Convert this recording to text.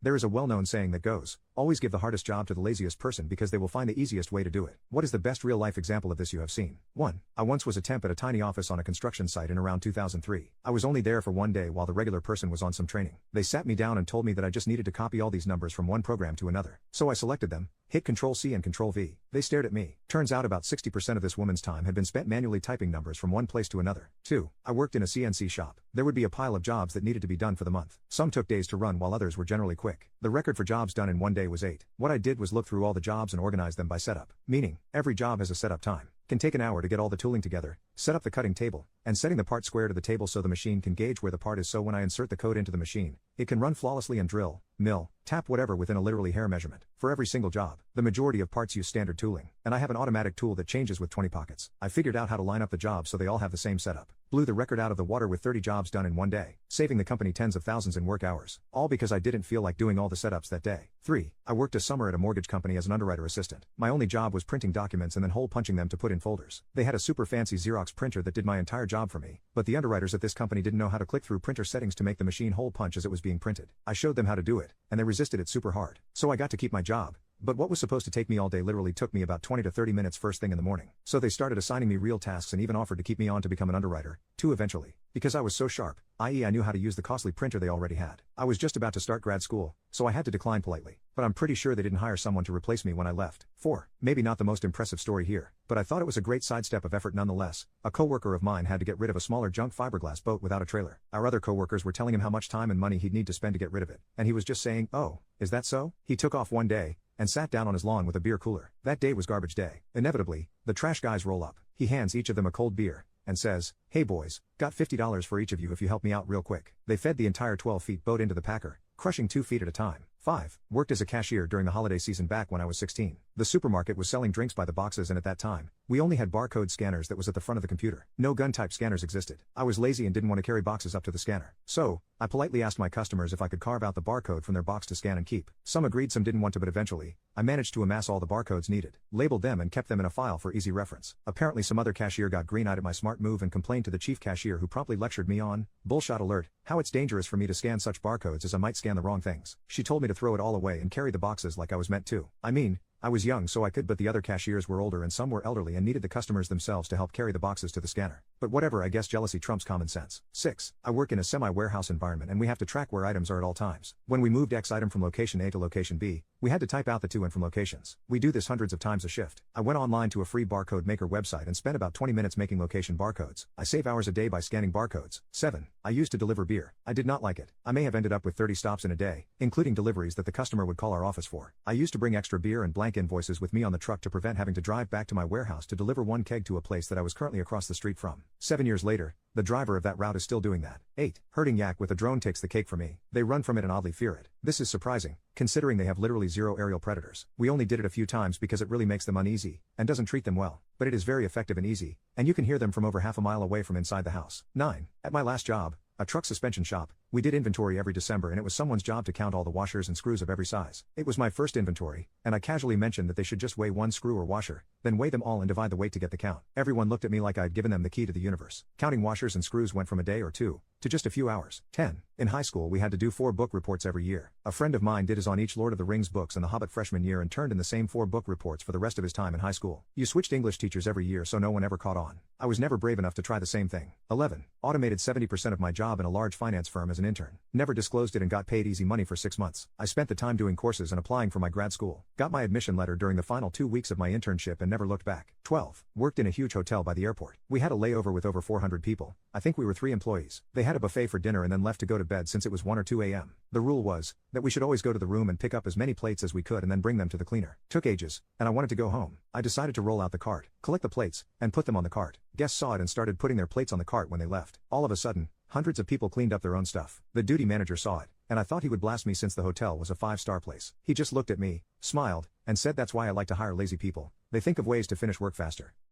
There is a well-known saying that goes, always give the hardest job to the laziest person because they will find the easiest way to do it. What is the best real-life example of this you have seen? 1. I once was a temp at a tiny office on a construction site in around 2003. I was only there for one day while the regular person was on some training. They sat me down and told me that I just needed to copy all these numbers from one program to another. So I selected them, hit Ctrl-C and Ctrl-V. They stared at me. Turns out about 60% of this woman's time had been spent manually typing numbers from one place to another. 2. I worked in a CNC shop. There would be a pile of jobs that needed to be done for the month. Some took days to run while others were generally quick. The record for jobs done in one day was 8. What I did was look through all the jobs and organize them by setup. Meaning, every job has a setup time. Can take an hour to get all the tooling together, set up the cutting table, and setting the part square to the table so the machine can gauge where the part is, so when I insert the code into the machine, it can run flawlessly and drill, mill, tap whatever within a literally hair measurement. For every single job, the majority of parts use standard tooling, and I have an automatic tool that changes with 20 pockets. I figured out how to line up the jobs so they all have the same setup. Blew the record out of the water with 30 jobs done in one day, saving the company tens of thousands in work hours. All because I didn't feel like doing all the setups that day. 3. I worked a summer at a mortgage company as an underwriter assistant. My only job was printing documents and then hole punching them to put in folders. They had a super fancy Xerox printer that did my entire job for me, but the underwriters at this company didn't know how to click through printer settings to make the machine hole punch as it was being printed. I showed them how to do it, and they resisted it super hard. So I got to keep my job. But what was supposed to take me all day literally took me about 20 to 30 minutes first thing in the morning. So they started assigning me real tasks and even offered to keep me on to become an underwriter, too, eventually. Because I was so sharp, i.e. I knew how to use the costly printer they already had. I was just about to start grad school, so I had to decline politely. But I'm pretty sure they didn't hire someone to replace me when I left. 4. Maybe not the most impressive story here, but I thought it was a great sidestep of effort nonetheless. A coworker of mine had to get rid of a smaller junk fiberglass boat without a trailer. Our other coworkers were telling him how much time and money he'd need to spend to get rid of it, and he was just saying, "Oh, is that so?" He took off one day and sat down on his lawn with a beer cooler. That day was garbage day. Inevitably, the trash guys roll up. He hands each of them a cold beer and says, "Hey boys, got $50 for each of you if you help me out real quick." They fed the entire 12-feet boat into the packer, crushing 2 feet at a time. 5. Worked as a cashier during the holiday season back when I was 16. The supermarket was selling drinks by the boxes, and at that time, we only had barcode scanners that was at the front of the computer. No gun-type scanners existed. I was lazy and didn't want to carry boxes up to the scanner. So, I politely asked my customers if I could carve out the barcode from their box to scan and keep. Some agreed, some didn't want to, but eventually, I managed to amass all the barcodes needed, labeled them and kept them in a file for easy reference. Apparently some other cashier got green-eyed at my smart move and complained to the chief cashier, who promptly lectured me on, bullshot alert, how it's dangerous for me to scan such barcodes as I might scan the wrong things. She told me to throw it all away and carry the boxes like I was meant to. I mean, I was young so I could, but the other cashiers were older and some were elderly and needed the customers themselves to help carry the boxes to the scanner. But whatever, I guess jealousy trumps common sense. 6. I work in a semi-warehouse environment and we have to track where items are at all times. When we moved X item from location A to location B, we had to type out the to and from locations. We do this hundreds of times a shift. I went online to a free barcode maker website and spent about 20 minutes making location barcodes. I save hours a day by scanning barcodes. 7. I used to deliver beer. I did not like it. I may have ended up with 30 stops in a day, including deliveries that the customer would call our office for. I used to bring extra beer and blank invoices with me on the truck to prevent having to drive back to my warehouse to deliver one keg to a place that I was currently across the street from. 7 years later, the driver of that route is still doing that. 8. Herding yak with a drone takes the cake for me. They run from it and oddly fear it. This is surprising, considering they have literally zero aerial predators. We only did it a few times because it really makes them uneasy, and doesn't treat them well, but it is very effective and easy, and you can hear them from over half a mile away from inside the house. 9. At my last job, a truck suspension shop, we did inventory every December and it was someone's job to count all the washers and screws of every size. It was my first inventory, and I casually mentioned that they should just weigh one screw or washer, then weigh them all and divide the weight to get the count. Everyone looked at me like I'd given them the key to the universe. Counting washers and screws went from a day or two to just a few hours. 10. In high school we had to do 4 book reports every year. A friend of mine did his on each Lord of the Rings books and The Hobbit freshman year and turned in the same 4 book reports for the rest of his time in high school. You switched English teachers every year so no one ever caught on. I was never brave enough to try the same thing. 11. Automated 70% of my job in a large finance firm as an intern. Never disclosed it and got paid easy money for 6 months. I spent the time doing courses and applying for my grad school. Got my admission letter during the final 2 weeks of my internship and never looked back. 12. Worked in a huge hotel by the airport. We had a layover with over 400 people. I think we were 3 employees. They had a buffet for dinner and then left to go to bed since it was 1 or 2 a.m. The rule was that we should always go to the room and pick up as many plates as we could and then bring them to the cleaner. Took ages, and I wanted to go home. I decided to roll out the cart, collect the plates, and put them on the cart. Guests saw it and started putting their plates on the cart when they left. All of a sudden, hundreds of people cleaned up their own stuff. The duty manager saw it, and I thought he would blast me since the hotel was a 5-star place. He just looked at me, smiled, and said, "That's why I like to hire lazy people. They think of ways to finish work faster."